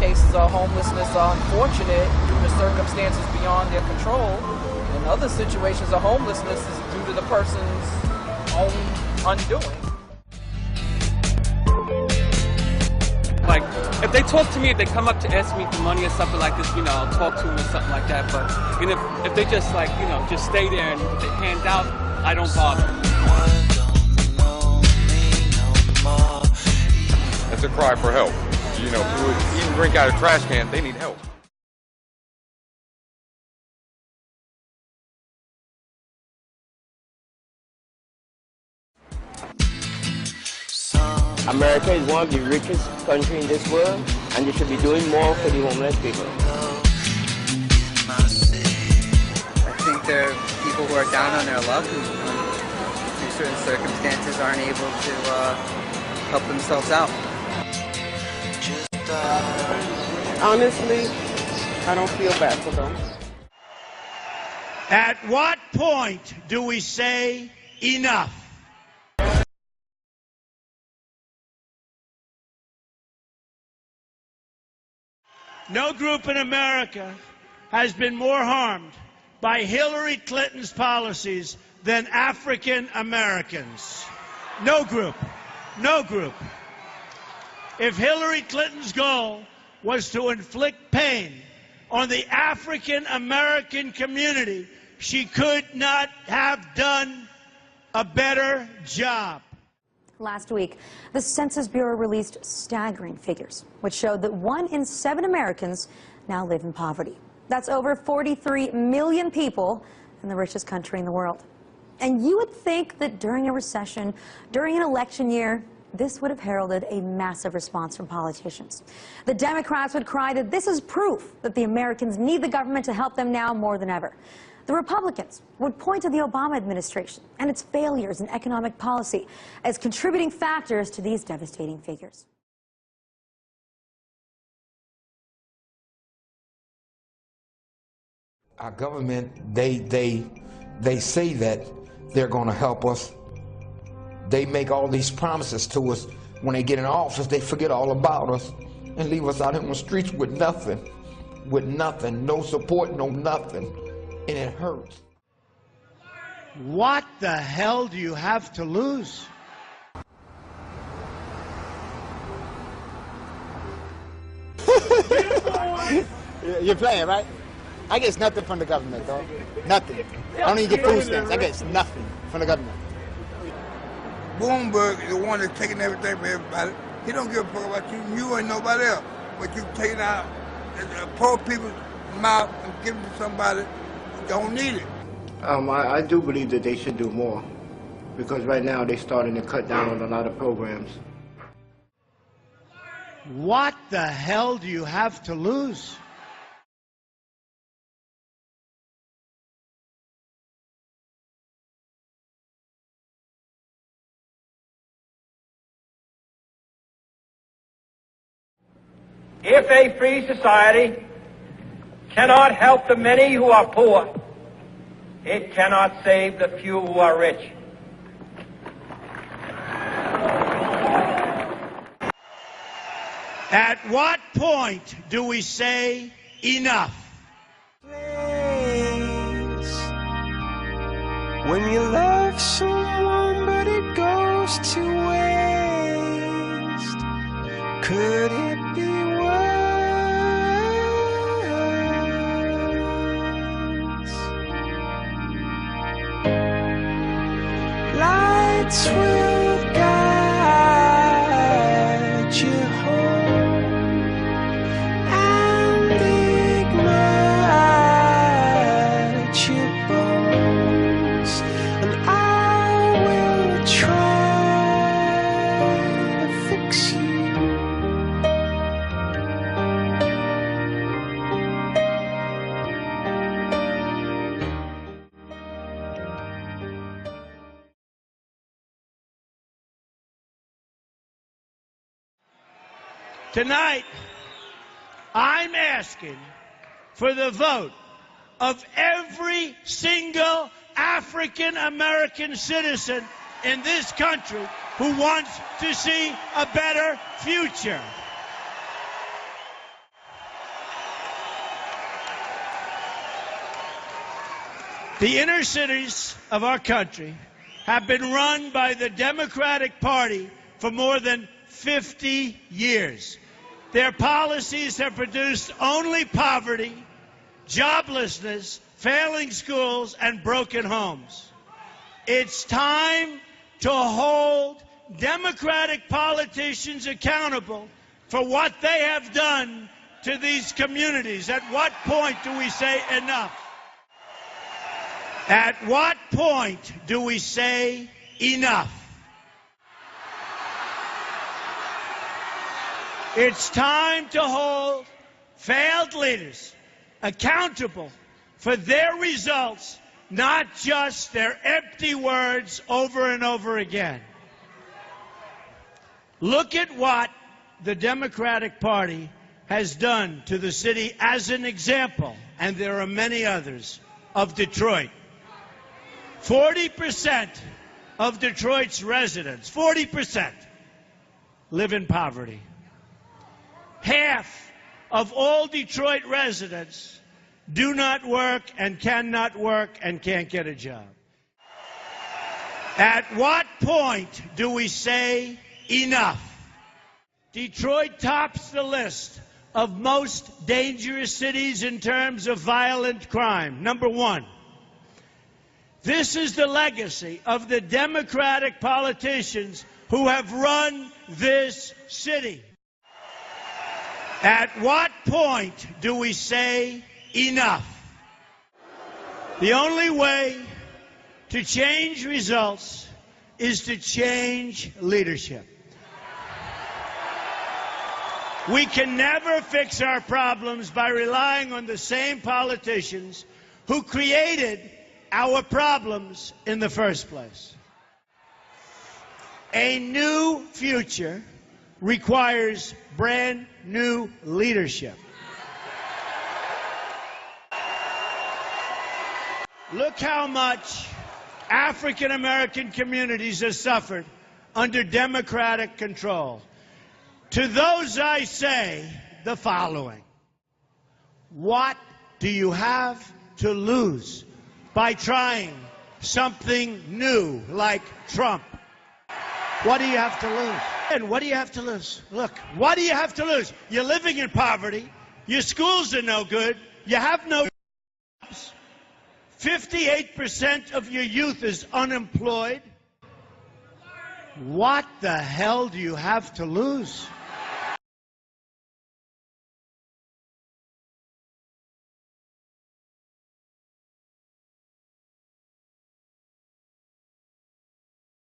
cases of homelessness are unfortunate due to circumstances beyond their control, and other situations of homelessness is due to the person's own undoing. Like, if they talk to me, if they come up to ask me for money or something like this, you know, I'll talk to them or something like that. But you know, if they just like, you know, just stay there and with their hand out, I don't bother. That's a cry for help. You know, people eating drink out of trash can, they need help. America is one of the richest countries in this world, and they should be doing more for the homeless people. I think there are people who are down on their luck who, through certain circumstances, aren't able to help themselves out. Honestly, I don't feel bad for them. At what point do we say enough? No group in America has been more harmed by Hillary Clinton's policies than African Americans. No group. No group. If Hillary Clinton's goal was to inflict pain on the African American community, she could not have done a better job. Last week, the Census Bureau released staggering figures, which showed that 1 in 7 Americans now live in poverty. That's over 43 million people in the richest country in the world. And you would think that during a recession, during an election year, this would have heralded a massive response from politicians. The Democrats would cry that this is proof that the Americans need the government to help them now more than ever. The Republicans would point to the Obama administration and its failures in economic policy as contributing factors to these devastating figures. Our government, they say that they're going to help us. They make all these promises to us. When they get in office, they forget all about us and leave us out in the streets with nothing, no support, no nothing. And it hurts. What the hell do you have to lose? You're playing, right? I get nothing from the government, though. Nothing. I don't even get food stamps. I get nothing from the government. Bloomberg is the one that's taking everything from everybody. He don't give a fuck about you and nobody else. But you taking out poor people's mouth and giving it to somebody who don't need it. I do believe that they should do more, because right now they're starting to cut down on a lot of programs. What the hell do you have to lose? If a free society cannot help the many who are poor, it cannot save the few who are rich. At what point do we say enough? When you love someone but it goes to waste, could it be worse? Lights will guide you home and ignite your bones, and I will try to fix you. Tonight, I'm asking for the vote of every single African American citizen in this country who wants to see a better future. The inner cities of our country have been run by the Democratic Party for more than 50 years. Their policies have produced only poverty, joblessness, failing schools, and broken homes. It's time to hold Democratic politicians accountable for what they have done to these communities. At what point do we say enough? At what point do we say enough? It's time to hold failed leaders accountable for their results, not just their empty words over and over again. Look at what the Democratic Party has done to the city as an example, and there are many others, of Detroit. 40% of Detroit's residents, 40%, live in poverty. Half of all Detroit residents do not work and cannot work and can't get a job. At what point do we say enough? Detroit tops the list of most dangerous cities in terms of violent crime. Number one. This is the legacy of the Democratic politicians who have run this city. At what point do we say enough? The only way to change results is to change leadership. We can never fix our problems by relying on the same politicians who created our problems in the first place. A new future requires brand new leadership. Look how much African American communities have suffered under Democratic control. To those I say the following: what do you have to lose by trying something new like Trump? What do you have to lose? And what do you have to lose? Look, what do you have to lose? You're living in poverty. Your schools are no good. You have no jobs. 58% of your youth is unemployed. What the hell do you have to lose?